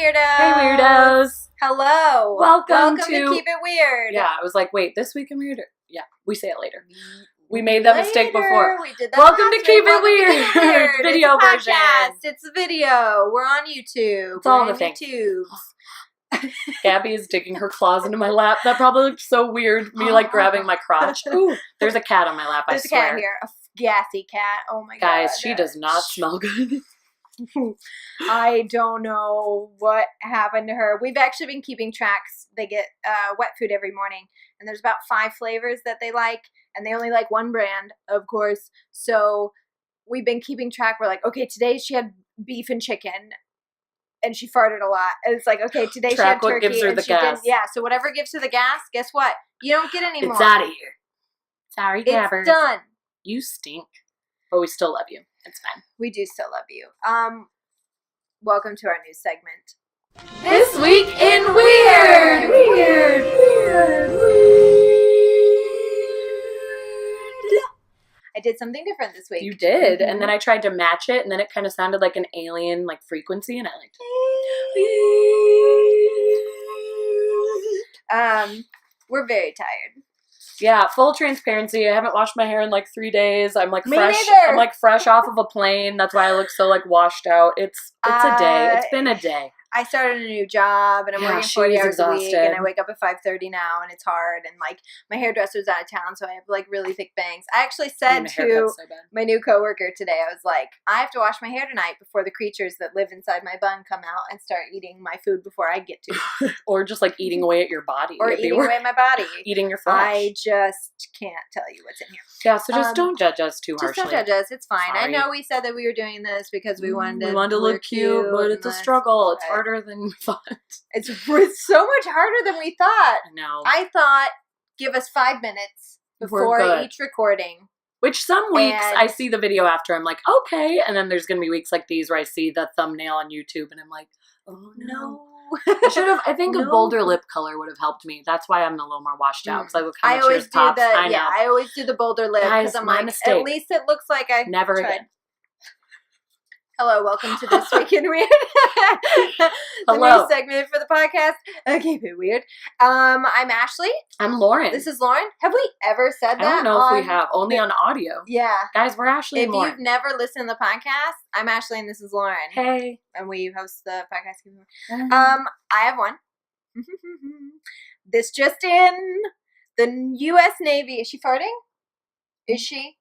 Weirdos! Hey, Weirdos! Hello! Welcome to Keep It Weird! Yeah, I was like, wait, this week in Weird? Yeah, we say it later. We made that mistake before. We did that Welcome to Keep It Welcome to Weird! Keep It Weird. Video it's a version. podcast. It's a video. We're on YouTube. It's all the things. Gabby is digging her claws into my lap. That probably looked so weird. Me like grabbing my crotch. Ooh, there's a cat on my lap, I swear. There's a cat here. A gassy cat. Oh my god. Guys, she does not smell good. I don't know what happened to her. We've actually been keeping tracks. They get wet food every morning, and there's about 5 flavors that they like, and they only like one brand, of course. So we've been keeping track. We're like, okay, today she had beef and chicken, and she farted a lot. And it's like, okay, today she had turkey, what gives her and the she gas. didn't. Yeah, so whatever gives her the gas, guess what? You don't get any more. It's out of here. Sorry, Gabbers. It's done. You stink. But we still love you. It's fine. We do still love you. Welcome to our new segment. This week in Weird! I did something different this week. You did, and then I tried to match it, and then it kind of sounded like an alien like frequency, and I liked it. We're very tired. Yeah, full transparency. I haven't washed my hair in like 3 days. I'm like Me fresh. neither. I'm like fresh off of a plane. That's why I look so like washed out. It's a day. It's been a day. I started a new job, and I'm working 40 hours a week, and I wake up at 5:30 now, and it's hard, and like my hairdresser's out of town, so I have like really thick bangs. I actually said to my new coworker today, I was like, I have to wash my hair tonight before the creatures that live inside my bun come out and start eating my food before I get to. Or just like eating away at your body. Or eating away at my body. Eating your flesh. I just can't tell you what's in here. Yeah, so just don't judge us too harshly. Just don't judge us. It's fine. Sorry. I know we said that we were doing this because we wanted to look cute, but it's a struggle. It's harder than we thought. It's so much harder than we thought. I know. I thought, give us 5 minutes before each recording. Which some weeks I see the video after, I'm like, okay. And then there's going to be weeks like these where I see the thumbnail on YouTube and I'm like, oh no. I think a bolder lip color would have helped me. That's why I'm a little more washed out. Because I look how much yours pops. I always do the bolder lip because I'm like, at least it looks like I never tried. Again. Hello, welcome to This Week in Weird. The new segment for the podcast. Keep it weird. I'm Ashley. I'm Lauren. This is Lauren. Have we ever said that? I don't know if we have. Only on audio. Yeah. Guys, we're Ashley and Lauren. If you've never listened to the podcast, I'm Ashley and this is Lauren. Hey. And we host the podcast. I have one. This just in. The U.S. Navy. Is she farting? Is she?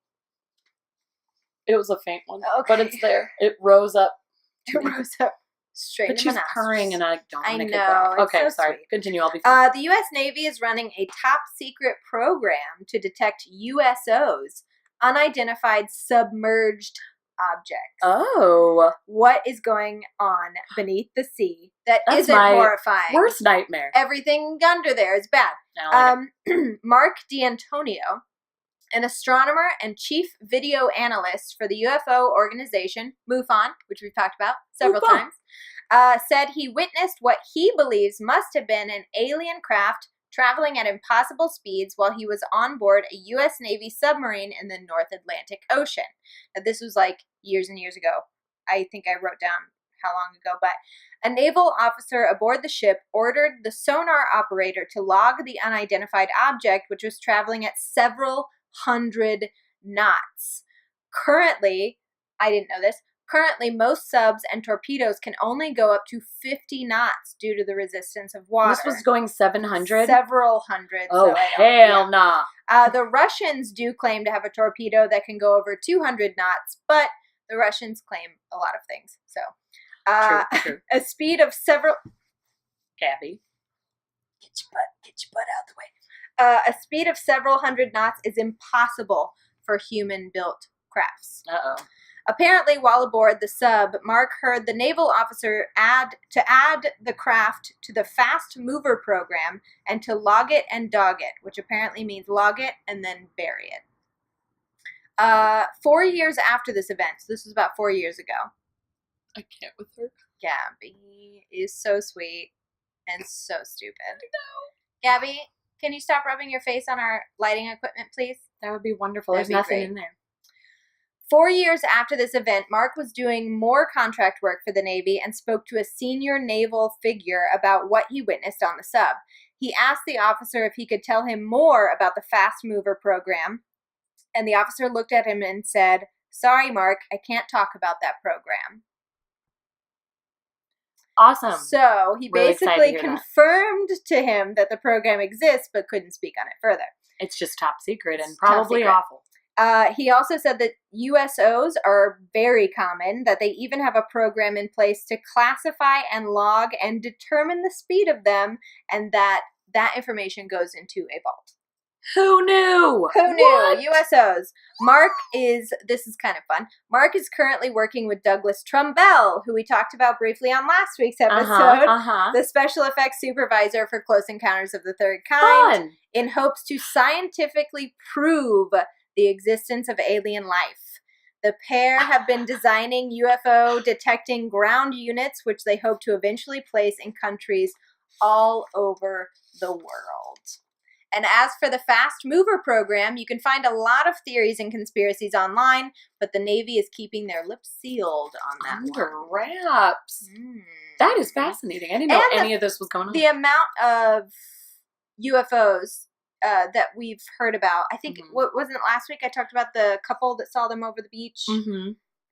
It was a faint one, okay. But it's there. It rose up. It rose up straight but into my she's purring, and I don't want to know. Okay, so sorry. Sweet. Continue. I'll be fine. The U.S. Navy is running a top-secret program to detect USOs, unidentified submerged objects. Oh. What is going on beneath the sea that isn't horrifying? Worst nightmare. Everything under there is bad. Mark D'Antonio, an astronomer and chief video analyst for the UFO organization, MUFON, which we've talked about several times, said he witnessed what he believes must have been an alien craft traveling at impossible speeds while he was on board a U.S. Navy submarine in the North Atlantic Ocean. Now, this was like years and years ago. I think I wrote down how long ago, but a naval officer aboard the ship ordered the sonar operator to log the unidentified object, which was traveling at several hundred knots. Currently, I didn't know this, most subs and torpedoes can only go up to 50 knots due to the resistance of water. This was going 700? Several hundred. Oh, so hell nah. The Russians do claim to have a torpedo that can go over 200 knots, but the Russians claim a lot of things. So, true. A speed of several... Gabby. Get your butt out of the way. A speed of several hundred knots is impossible for human-built crafts. Uh-oh. Apparently, while aboard the sub, Mark heard the naval officer add the craft to the fast mover program and to log it and dog it, which apparently means log it and then bury it. 4 years after this event, so this was about 4 years ago. I can't with her. Gabby is so sweet and so stupid. No. Gabby, can you stop rubbing your face on our lighting equipment, please? That would be wonderful. There's nothing in there. 4 years after this event, Mark was doing more contract work for the Navy and spoke to a senior naval figure about what he witnessed on the sub. He asked the officer if he could tell him more about the Fast Mover program, and the officer looked at him and said, "Sorry, Mark, I can't talk about that program." Awesome. So he basically confirmed to him that the program exists, but couldn't speak on it further. It's just top secret and probably awful. He also said that USOs are very common, that they even have a program in place to classify and log and determine the speed of them, and that information goes into a vault. Who knew? Who knew? What? USOs. This is kind of fun. Mark is currently working with Douglas Trumbull, who we talked about briefly on last week's episode, the special effects supervisor for Close Encounters of the Third Kind, in hopes to scientifically prove the existence of alien life. The pair have been designing UFO detecting ground units, which they hope to eventually place in countries all over the world. And as for the Fast Mover program, you can find a lot of theories and conspiracies online, but the Navy is keeping their lips sealed on that Under wraps. That is fascinating. I didn't know any of this was going on. The amount of UFOs that we've heard about, I think, wasn't it last week I talked about the couple that saw them over the beach,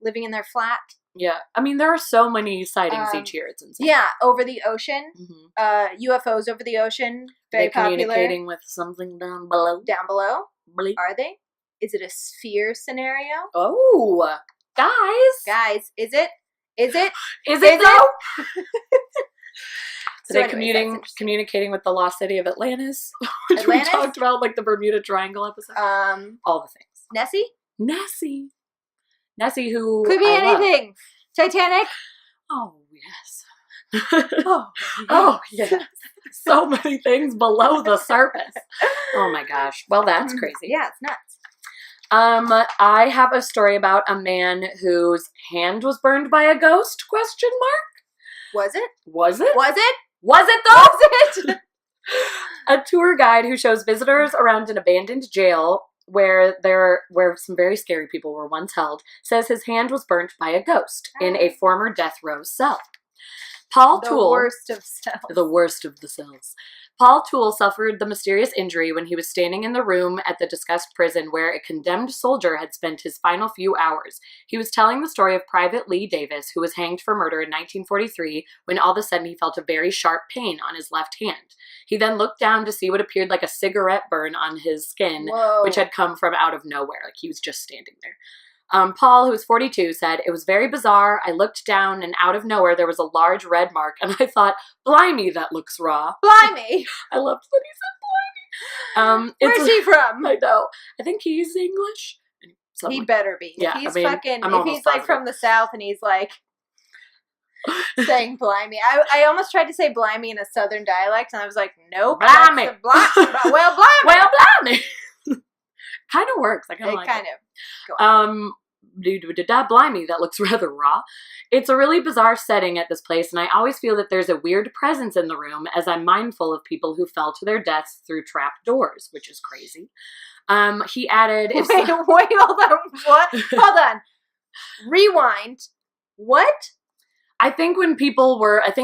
living in their flat? Yeah. I mean, there are so many sightings each year. It's insane. Yeah, over the ocean. UFOs over the ocean. Very popular. Communicating with something down below. Down below? Are they? Is it a sphere scenario? Oh, guys, is it? Is it though? So are they communicating with the lost city of Atlantis? Which we talked about, like the Bermuda Triangle episode. All the things. Nessie, who could be anything. Love. Titanic. Oh yes. Oh yes. So many things below the surface. Oh my gosh. Well, that's crazy. Yeah, it's nuts. I have a story about a man whose hand was burned by a ghost? ? Was it? Was it? Was it? Was it though? Was it? A tour guide who shows visitors around an abandoned jail where some very scary people were once held says his hand was burnt by a ghost in a former death row cell. Paul Toole, the worst of the cells. Paul Toole suffered the mysterious injury when he was standing in the room at the discussed prison where a condemned soldier had spent his final few hours. He was telling the story of Private Lee Davis, who was hanged for murder in 1943, when all of a sudden he felt a very sharp pain on his left hand. He then looked down to see what appeared like a cigarette burn on his skin, which had come from out of nowhere, like he was just standing there. Paul, who was 42, said, "It was very bizarre. I looked down and out of nowhere there was a large red mark and I thought, blimey, that looks raw." Blimey! I loved that he said blimey. Where's he from? I know. I think he's English. He better be. Yeah, if he's like from the South and he's like saying blimey. I almost tried to say blimey in a Southern dialect and I was like, nope. Blimey. Well, blimey. Well, blimey. Kind of works. I kind of like it. Kind of. Go on. Blimey, that looks rather raw. It's a really bizarre setting at this place, and I always feel that there's a weird presence in the room as I'm mindful of people who fell to their deaths through trap doors, which is crazy. He added... Wait, hold on. What? Hold on. Rewind. What? I think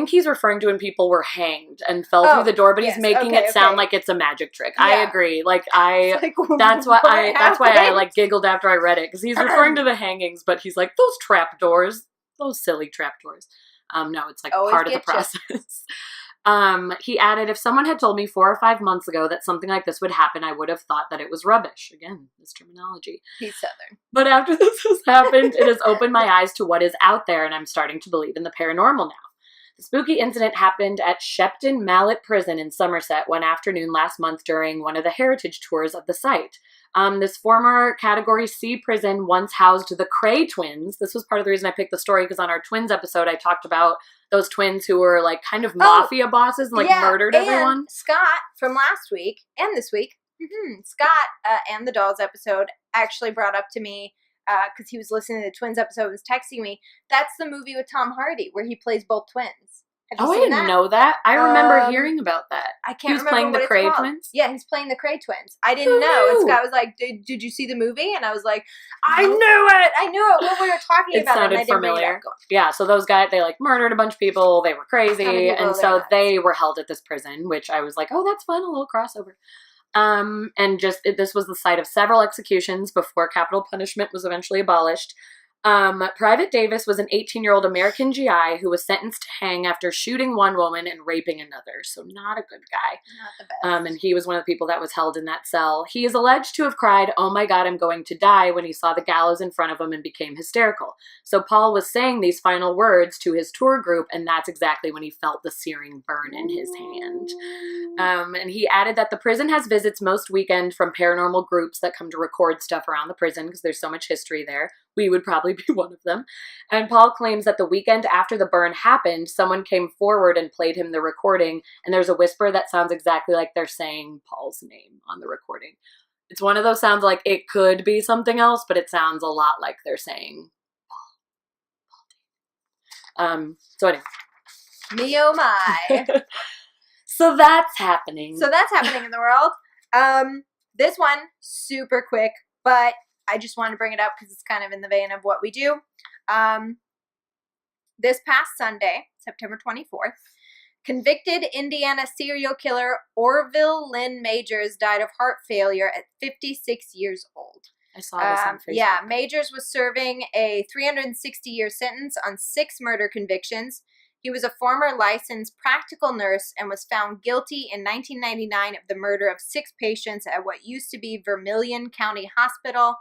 he's referring to when people were hanged and fell through the door, but he's making it sound like it's a magic trick. Yeah. I agree. That's why I like giggled after I read it, because he's referring to the hangings, but he's like, those trapdoors, those silly trapdoors. No, it's like part of the process. He added, if someone had told me 4 or 5 months ago that something like this would happen, I would have thought that it was rubbish. Again, this terminology. He's Southern. But after this has happened, it has opened my eyes to what is out there, and I'm starting to believe in the paranormal now. The spooky incident happened at Shepton Mallet Prison in Somerset one afternoon last month during one of the heritage tours of the site. This former Category C prison once housed the Cray twins. This was part of the reason I picked the story, because on our twins episode, I talked about those twins who were like kind of mafia bosses and murdered everyone. Scott from last week and this week, Scott and the Dolls episode actually brought up to me, because he was listening to the twins episode and was texting me, that's the movie with Tom Hardy where he plays both twins. Have you I seen didn't that? know that. I remember hearing about that. I can't remember playing what the it's Cray called. twins? Yeah, he's playing the Cray twins. I didn't know. And Scott was like, did you see the movie? And I was like, I knew it. I knew it when we were talking about it. Sounded familiar. Yeah, so those guys, they like murdered a bunch of people. They were crazy. And so they were held at this prison, which I was like, oh, that's fun. A little crossover. And this was the site of several executions before capital punishment was eventually abolished. Private Davis was an 18-year-old American GI who was sentenced to hang after shooting one woman and raping another. So not a good guy. Not the best. And he was one of the people that was held in that cell. He is alleged to have cried, "Oh my God, I'm going to die," when he saw the gallows in front of him and became hysterical. So Paul was saying these final words to his tour group, and that's exactly when he felt the searing burn in his hand. And he added that the prison has visits most weekend from paranormal groups that come to record stuff around the prison because there's so much history there. We would probably be one of them. And Paul claims that the weekend after the burn happened, someone came forward and played him the recording, and there's a whisper that sounds exactly like they're saying Paul's name on the recording. It's one of those sounds like it could be something else, but it sounds a lot like they're saying Paul. So anyway. Me oh my. So that's happening. So that's happening in the world. This one, super quick, but I just wanted to bring it up because it's kind of in the vein of what we do. This past Sunday, September 24th, convicted Indiana serial killer Orville Lynn Majors died of heart failure at 56 years old. I saw this on Facebook. Yeah, Majors was serving a 360-year sentence on 6 murder convictions. He was a former licensed practical nurse and was found guilty in 1999 of the murder of 6 patients at what used to be Vermilion County Hospital.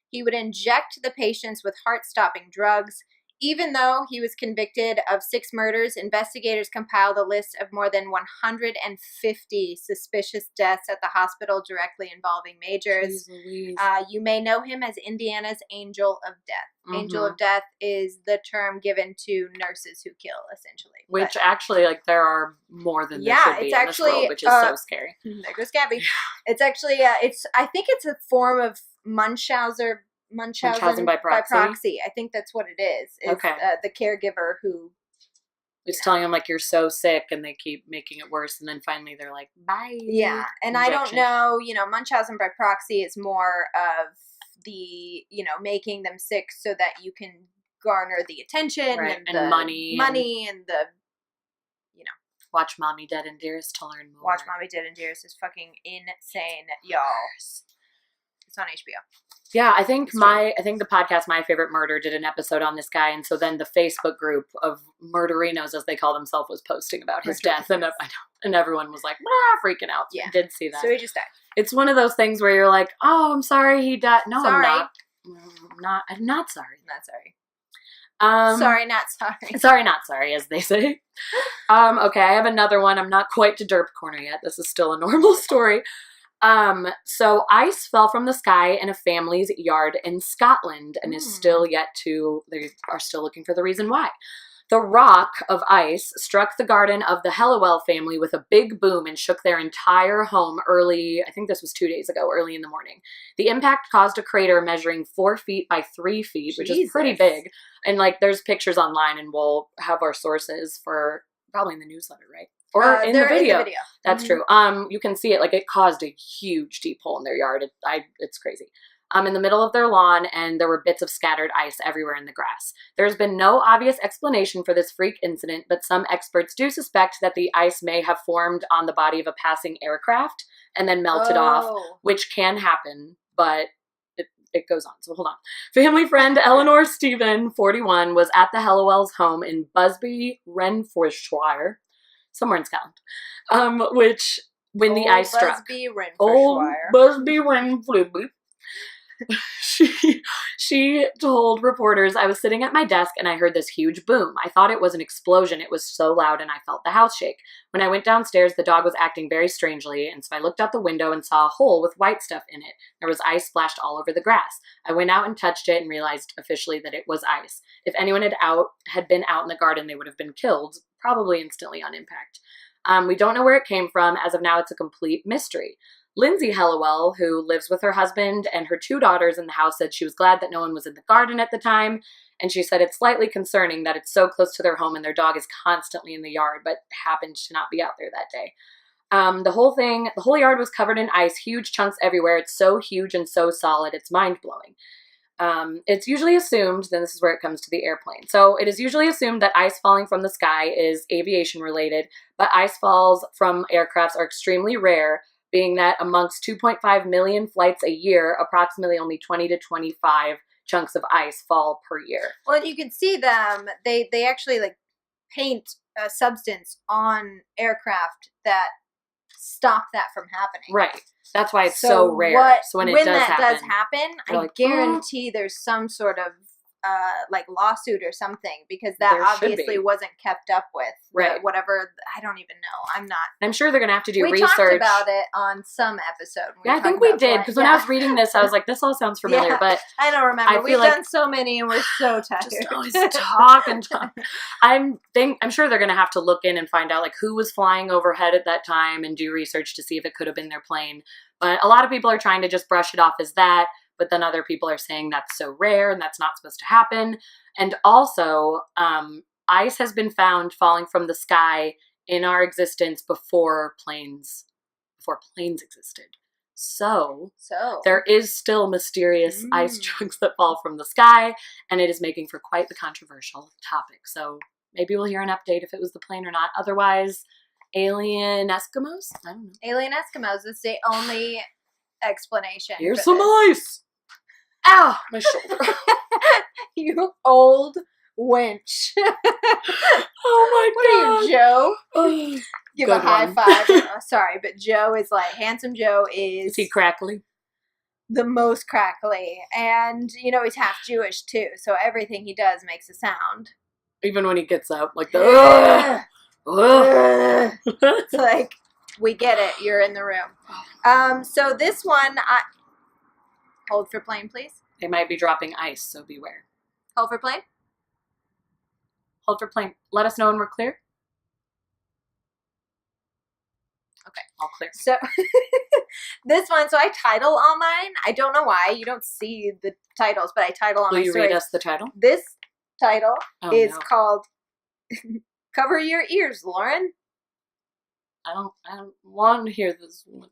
He would inject the patients with heart-stopping drugs. Even though he was convicted of 6 murders, investigators compiled a list of more than 150 suspicious deaths at the hospital directly involving Majors. You may know him as Indiana's Angel of Death. Mm-hmm. Angel of Death is the term given to nurses who kill, essentially. Which actually, like, there are more than there should be in this world, which is so scary. There goes Gabby. It's actually, I think it's a form of Munchausen by proxy. I think that's what it is. It's, okay. The caregiver who is telling them, like, you're so sick, and they keep making it worse, and then finally they're like, bye. Yeah, and injection. I don't know, Munchausen by proxy is more of the, making them sick so that you can garner the attention and the money and the, Watch Mommy Dead and Dearest to learn more. Watch Mommy Dead and Dearest is fucking insane, y'all. It's on HBO. Yeah, I think the podcast My Favorite Murder did an episode on this guy, and so then the Facebook group of murderinos, as they call themselves, was posting about his death, and everyone was like, freaking out. Yeah, I did see that. So he just died. It's one of those things where you're like, oh, I'm sorry he died. No, sorry. I'm not. I'm not sorry. Not sorry. Sorry, not sorry. Sorry, not sorry, as they say. Okay, I have another one. I'm not quite to derp corner yet. This is still a normal story. So ice fell from the sky in a family's yard in Scotland and is still they are still looking for the reason why. The rock of ice struck the garden of the Hellewell family with a big boom and shook their entire home early, I think this was 2 days ago, early in the morning. The impact caused a crater measuring 4 feet by 3 feet, which is pretty big. And there's pictures online, and we'll have our sources for probably in the newsletter, right? Or in the video. That's true. You can see it. It caused a huge deep hole in their yard. It's crazy. In the middle of their lawn, and there were bits of scattered ice everywhere in the grass. There's been no obvious explanation for this freak incident, but some experts do suspect that the ice may have formed on the body of a passing aircraft and then melted off, which can happen, but it goes on. So hold on. Family friend Eleanor Stephen, 41, was at the Hellewell's home in Busby, Renfrewshire, somewhere in Scotland, which when the ice struck. Busby, Renfrewshire. She told reporters, "I was sitting at my desk and I heard this huge boom. I thought it was an explosion. It was so loud and I felt the house shake. When I went downstairs, the dog was acting very strangely, and so I looked out the window and saw a hole with white stuff in it. There was ice splashed all over the grass. I went out and touched it and realized officially that it was ice. If anyone had been out in the garden, they would have been killed, probably instantly on impact. We don't know where it came from. As of now, it's a complete mystery." Lindsay Hellewell, who lives with her husband and her 2 daughters in the house, said she was glad that no one was in the garden at the time. And she said it's slightly concerning that it's so close to their home and their dog is constantly in the yard, but happened to not be out there that day. The whole yard was covered in ice, huge chunks everywhere. It's so huge and so solid, it's mind-blowing. It's usually assumed, then this is where it comes to the airplane. So it is usually assumed that ice falling from the sky is aviation related, but ice falls from aircrafts are extremely rare, being that amongst 2.5 million flights a year, approximately only 20 to 25 chunks of ice fall per year. Well, you can see them, they actually like paint a substance on aircraft that stop that from happening. Right. That's why it's so rare. So when that does happen, I guarantee there's some sort of like lawsuit or something, because that obviously wasn't kept up with. Right. Whatever. I don't even know. I'm sure they're going to have to do research. We talked about it on some episode. Yeah, I think we did, because when I was reading this, I was like, this all sounds familiar, but I don't remember. We've done so many and we're so tired. Just always talk and talk. I'm sure they're going to have to look in and find out like who was flying overhead at that time and do research to see if it could have been their plane. But a lot of people are trying to just brush it off as that. But then other people are saying that's so rare and that's not supposed to happen. And also, ice has been found falling from the sky in our existence before planes existed. So there is still mysterious ice chunks that fall from the sky, and it is making for quite the controversial topic. So maybe we'll hear an update if it was the plane or not. Otherwise, alien Eskimos? I don't know. Alien Eskimos is the only explanation. Here's some ice. Ow, my shoulder. You old wench. Oh my God. What are you, Joe? Give a high five. Oh, sorry, but Joe is like, handsome Joe is... Is he crackly? The most crackly. And, you know, he's half Jewish too, so everything he does makes a sound. Even when he gets up, like the... It's like, we get it, you're in the room. So this one, hold for plane, please. They might be dropping ice, so beware. Hold for plane. Hold for plane. Let us know when we're clear. Okay, all clear. So this one, so I title all mine. I don't know why. You don't see the titles, but I title all my stories. Will you read us the title? This title is called Cover Your Ears, Lauren. I don't want to hear this one.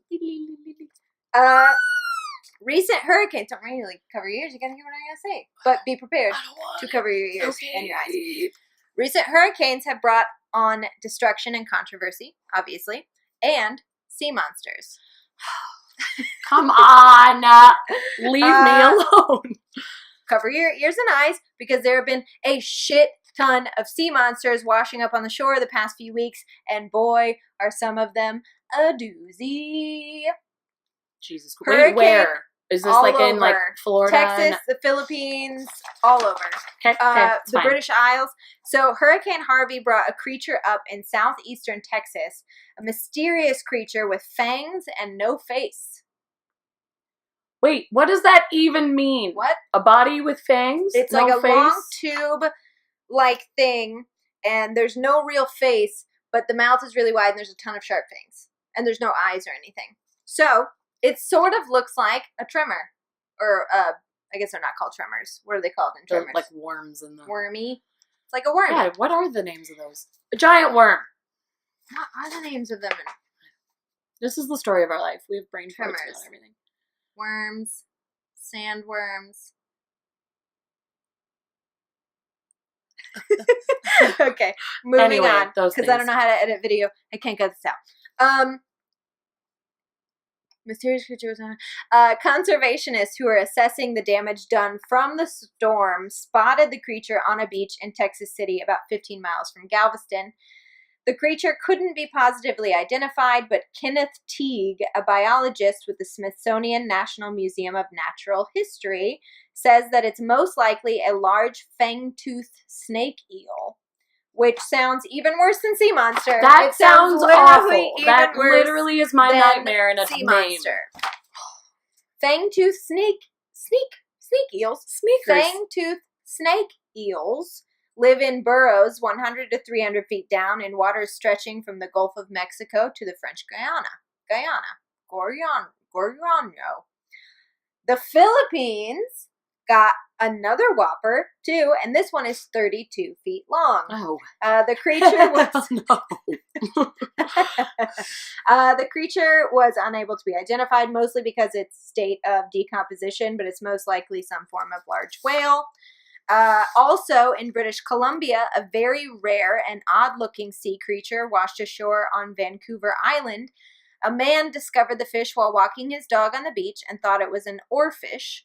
Recent hurricanes. Don't really cover your ears. You gotta hear what I'm gonna say. But be prepared to cover your ears and your eyes. Recent hurricanes have brought on destruction and controversy, obviously, and sea monsters. Come on, leave me alone. Cover your ears and eyes, because there have been a shit ton of sea monsters washing up on the shore the past few weeks, and boy, are some of them a doozy. Jesus. Wait, where? Is this like in like Florida? Texas, the Philippines, all over. Okay, the fine. British Isles. So Hurricane Harvey brought a creature up in southeastern Texas, a mysterious creature with fangs and no face. Wait, what does that even mean? What? A body with fangs? It's no like a face? long tube-like thing, and there's no real face, but the mouth is really wide and there's a ton of sharp fangs. And there's no eyes or anything. So it sort of looks like a tremor. Or, I guess they're not called tremors. What are they called in tremors? They're like worms in the... Wormy. It's like a worm. Yeah, what are the names of those? A giant worm. What are the names of them? This is the story of our life. We have brain tremors. And everything. Worms. Sandworms. Okay, moving on. Because I don't know how to edit video. I can't get this out. Mysterious creatures. Conservationists who are assessing the damage done from the storm spotted the creature on a beach in Texas City, about 15 miles from Galveston. The creature couldn't be positively identified, but Kenneth Teague, a biologist with the Smithsonian National Museum of Natural History, says that it's most likely a large fang-toothed snake eel. Which sounds even worse than sea monster. That sounds awful. That literally is my nightmare in a sea name. Monster. Fang-toothed snake eels. Sneakers. Fang-toothed snake eels live in burrows 100 to 300 feet down in waters stretching from the Gulf of Mexico to the French Guiana. The Philippines got another whopper, too, and this one is 32 feet long. Oh. The creature was... the creature was unable to be identified, mostly because its state of decomposition, but it's most likely some form of large whale. Also, in British Columbia, a very rare and odd-looking sea creature washed ashore on Vancouver Island. A man discovered the fish while walking his dog on the beach and thought it was an oarfish.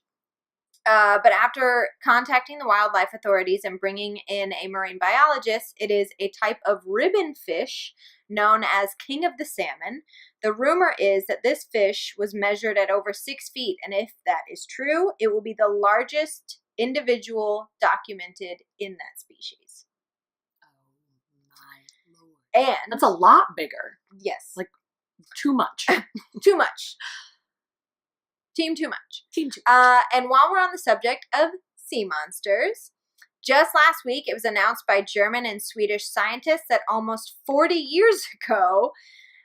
But after contacting the wildlife authorities and bringing in a marine biologist, it is a type of ribbon fish known as king of the salmon. The rumor is that this fish was measured at over 6 feet, and if that is true, it will be the largest individual documented in that species. Oh my lord. And that's a lot bigger. Yes. Like, too much. Too much. Team too much. Team too much. And while we're on the subject of sea monsters, just last week it was announced by German and Swedish scientists that almost 40 years ago,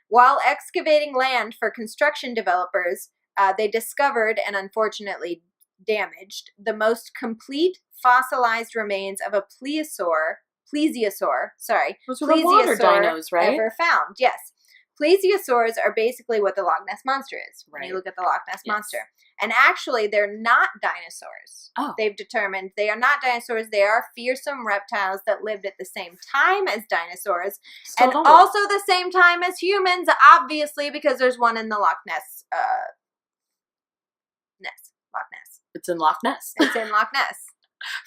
while excavating land for construction developers, they discovered and unfortunately damaged the most complete fossilized remains of a plesiosaur Those are the water dinos, right? ever found. Yes. Plesiosaurs are basically what the Loch Ness Monster is when you look at the Loch Ness Monster. And actually, they're not dinosaurs. Oh. They've determined they are not dinosaurs. They are fearsome reptiles that lived at the same time as dinosaurs. And also the same time as humans, obviously, because there's one in the Loch Ness. Loch Ness. It's in Loch Ness. It's in Loch Ness.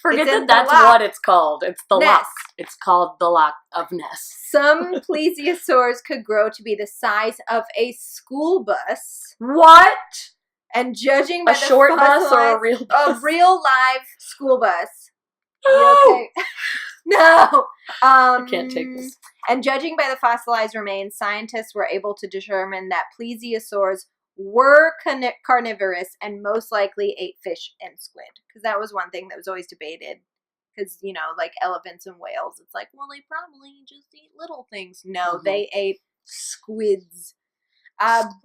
Forget that's what it's called. It's the Loch. It's called the Loch of Ness. Some plesiosaurs could grow to be the size of a school bus. What? And judging by a short bus or a real bus? A real live school bus. Okay. No. I can't take this. And judging by the fossilized remains, scientists were able to determine that plesiosaurs were carnivorous and most likely ate fish and squid. Because that was one thing that was always debated. Because, you know, like elephants and whales, it's like, well, they probably just eat little things. No, they ate squids.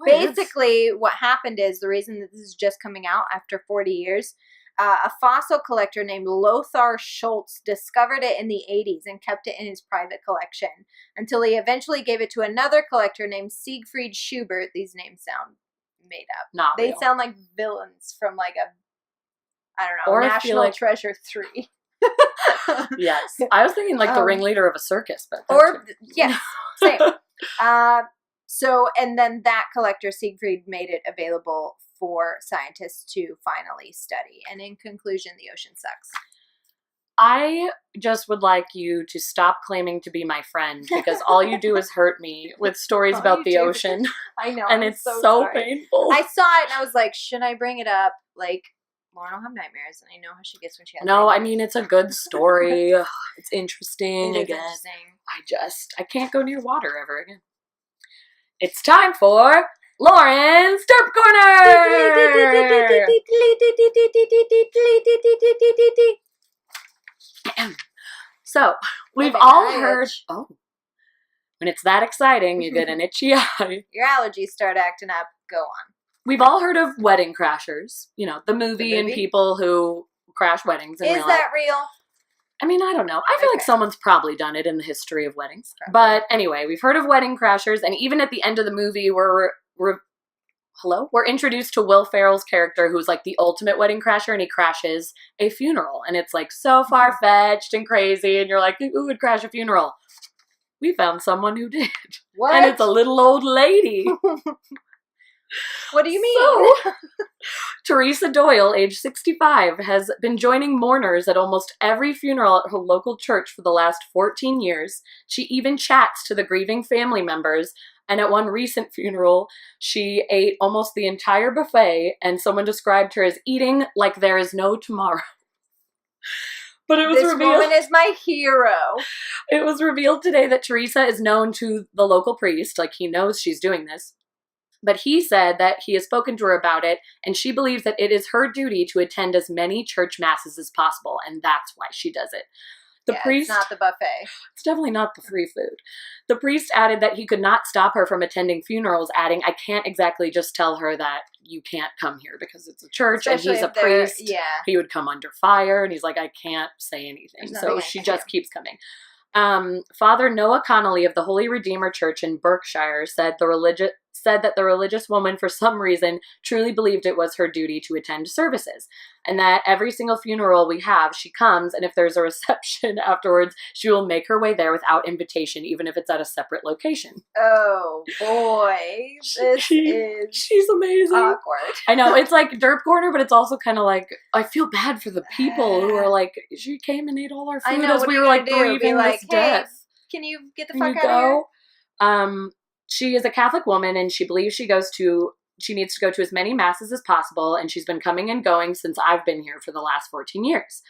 Basically, what happened is, the reason that this is just coming out after 40 years, a fossil collector named Lothar Schultz discovered it in the 80s and kept it in his private collection until he eventually gave it to another collector named Siegfried Schubert. These names sound made up. They sound like villains from like I don't know, or National Treasure 3. Yes. I was thinking like the ringleader of a circus, but yes, same. So, and then that collector, Siegfried, made it available for scientists to finally study. And in conclusion, the ocean sucks. I just would like you to stop claiming to be my friend, because all you do is hurt me with stories about the ocean. I know. And it's so painful. I saw it and I was like, should I bring it up? Like, well, I don't have nightmares, and I know how she gets when she has nightmares. I mean, it's a good story. It's interesting. It is interesting. I can't go near water ever again. It's time for Lauren's Derp Corner! So, we've all heard... Oh. When it's that exciting, you get an itchy eye. Your allergies start acting up. Go on. We've all heard of wedding crashers. You know, the movie and people who crash weddings in real life. Is that real? I mean, I don't know. I feel like someone's probably done it in the history of weddings. Probably. But anyway, we've heard of wedding crashers, and even at the end of the movie, we're introduced to Will Ferrell's character, who's like the ultimate wedding crasher, and he crashes a funeral. And it's like so far-fetched and crazy, and you're like, who would crash a funeral? We found someone who did. What? And it's a little old lady. What do you mean? So, Teresa Doyle, age 65, has been joining mourners at almost every funeral at her local church for the last 14 years. She even chats to the grieving family members. And at one recent funeral, she ate almost the entire buffet, and someone described her as eating like there is no tomorrow. But it was revealed. This woman is my hero. It was revealed today that Teresa is known to the local priest. Like, he knows she's doing this. But he said that he has spoken to her about it, and she believes that it is her duty to attend as many church masses as possible, and that's why she does it. The priest, it's not the buffet. It's definitely not the free food. The priest added that he could not stop her from attending funerals, adding, I can't exactly just tell her that you can't come here because it's a church. Especially and he's a if they're- priest. yeah. He would come under fire, and he's like, I can't say anything. There's So nothing I she can just do. keeps coming. Father Noah Connolly of the Holy Redeemer Church in Berkshire said that the religious woman, for some reason, truly believed it was her duty to attend services, and that every single funeral we have, she comes, and if there's a reception afterwards, she will make her way there without invitation, even if it's at a separate location. Oh boy, she's amazing. Awkward. I know, it's like Derp Corner, but it's also kind of like, I feel bad for the people who are like, she came and ate all our food as we were like grieving this death. Can you get the Can fuck you out of here? She is a Catholic woman, and she believes she needs to go to as many masses as possible, and she's been coming and going since I've been here for the last 14 years.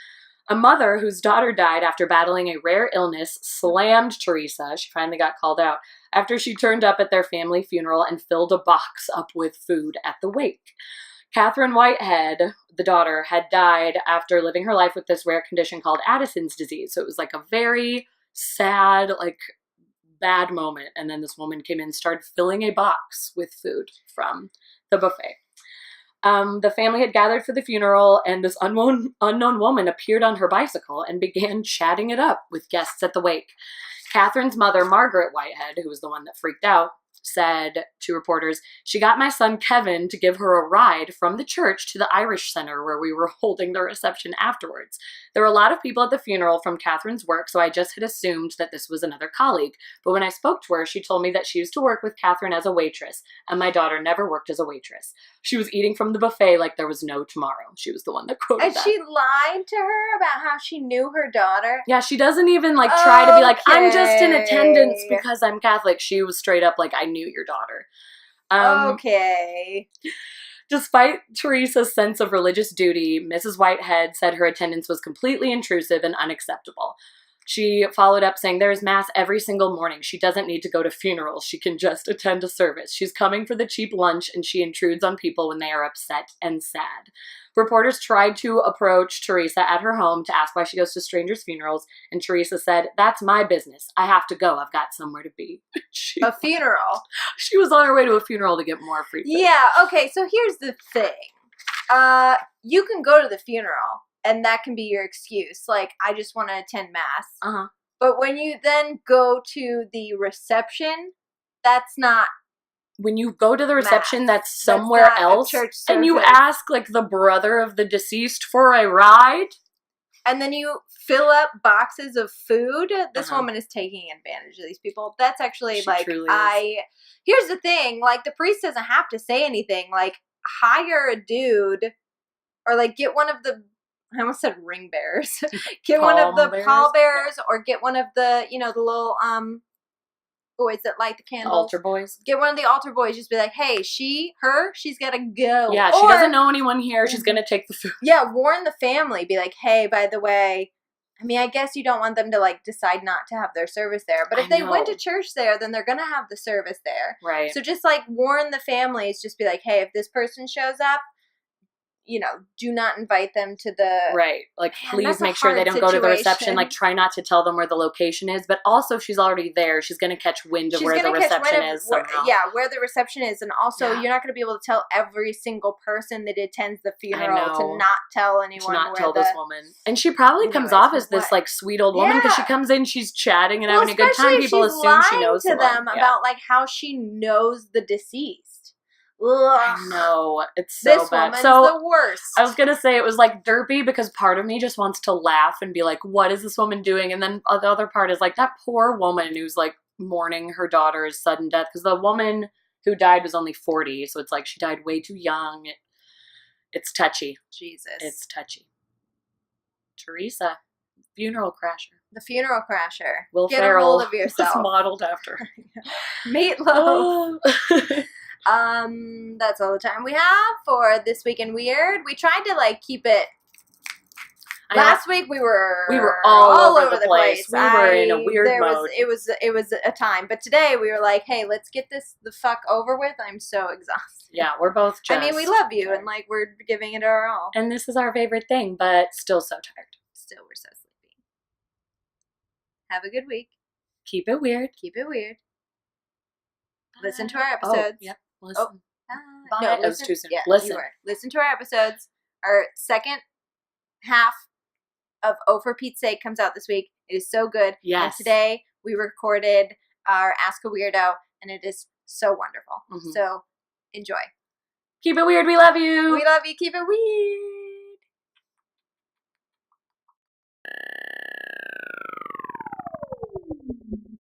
A mother whose daughter died after battling a rare illness slammed Teresa, she finally got called out, after she turned up at their family funeral and filled a box up with food at the wake. Catherine Whitehead, the daughter, had died after living her life with this rare condition called Addison's disease. So it was like a very sad, like, bad moment. And then this woman came in and started filling a box with food from the buffet. The family had gathered for the funeral, and this unknown woman appeared on her bicycle and began chatting it up with guests at the wake. Catherine's mother, Margaret Whitehead, who was the one that freaked out, said to reporters, she got my son Kevin to give her a ride from the church to the Irish Center where we were holding the reception afterwards. There were a lot of people at the funeral from Catherine's work, so I just had assumed that this was another colleague. But when I spoke to her, she told me that she used to work with Catherine as a waitress, and my daughter never worked as a waitress. She was eating from the buffet like there was no tomorrow. She was the one that quoted that. And she lied to her about how she knew her daughter? Yeah, she doesn't even like try to be like, I'm just in attendance because I'm Catholic. She was straight up like, I knew your daughter. Okay. Despite Teresa's sense of religious duty, Mrs. Whitehead said her attendance was completely intrusive and unacceptable. She followed up saying, there is mass every single morning. She doesn't need to go to funerals. She can just attend a service. She's coming for the cheap lunch, and she intrudes on people when they are upset and sad. Reporters tried to approach Teresa at her home to ask why she goes to strangers' funerals, and Teresa said, that's my business. I have to go. I've got somewhere to be. A funeral? She was on her way to a funeral to get more free food. Yeah, okay, so here's the thing. You can go to the funeral, and that can be your excuse. Like, I just want to attend mass. Uh-huh. But when you then go to the reception, that's not when you go to the reception, mass. That's somewhere That's not else. a church and you service. ask, like, the brother of the deceased for a ride. And then you fill up boxes of food. This Uh-huh. woman is taking advantage of these people. That's actually, She like, truly is. Here's the thing. Like, the priest doesn't have to say anything. Like, hire a dude or, like, get one of the, I almost said ring bearers. Get one of the pallbearers or get one of the, you know, the little, boys that light the candles. Altar boys. Get one of the altar boys. Just be like, hey, she's got to go. Yeah, she doesn't know anyone here. She's going to take the food. Yeah, warn the family. Be like, hey, by the way, I mean, I guess you don't want them to, like, decide not to have their service there. But if they went to church there, then they're going to have the service there. Right. So just, like, warn the families. Just be like, hey, if this person shows up, you know, do not invite them to the... Right. Like, Man, please make sure they don't go to the reception. situation. Like, try not to tell them where the location is. But also, if she's already there, she's going to catch wind of where the reception is somehow. Yeah, where the reception is. And also, you're not going to be able to tell every single person that attends the funeral to not tell anyone this woman. And she probably comes off as this, like, sweet old woman because she comes in, she's chatting and having a good time. People assume she knows to them about, like, how she knows the deceased. Ugh. I know. It's so bad. This woman's so the worst. I was going to say it was like derpy because part of me just wants to laugh and be like, what is this woman doing? And then the other part is like that poor woman who's like mourning her daughter's sudden death because the woman who died was only 40. So it's like she died way too young. It's touchy. Jesus. It's touchy. Teresa, funeral crasher. The funeral crasher. Will Get Ferrell a hold of yourself. was modeled after. Meatloaf. That's all the time we have for This Week in Weird. We tried to, like, keep it. Last week we were all over the place. We were in a weird mode. It was a time, but today we were like, hey, let's get this the fuck over with. I'm so exhausted. Yeah, we're both just. I mean, we love you and, like, we're giving it our all. And this is our favorite thing, but still so tired. Still, we're so sleepy. Have a good week. Keep it weird. Keep it weird. Listen to our episodes. Yep. Listen. Bye. about it. It was too soon. Yeah, Listen. Listen to our episodes. Our second half of Oh for Pete's Sake comes out this week. It is so good. Yes. And today we recorded our Ask a Weirdo, and it is so wonderful. So enjoy. Keep it weird. We love you. We love you. Keep it weird.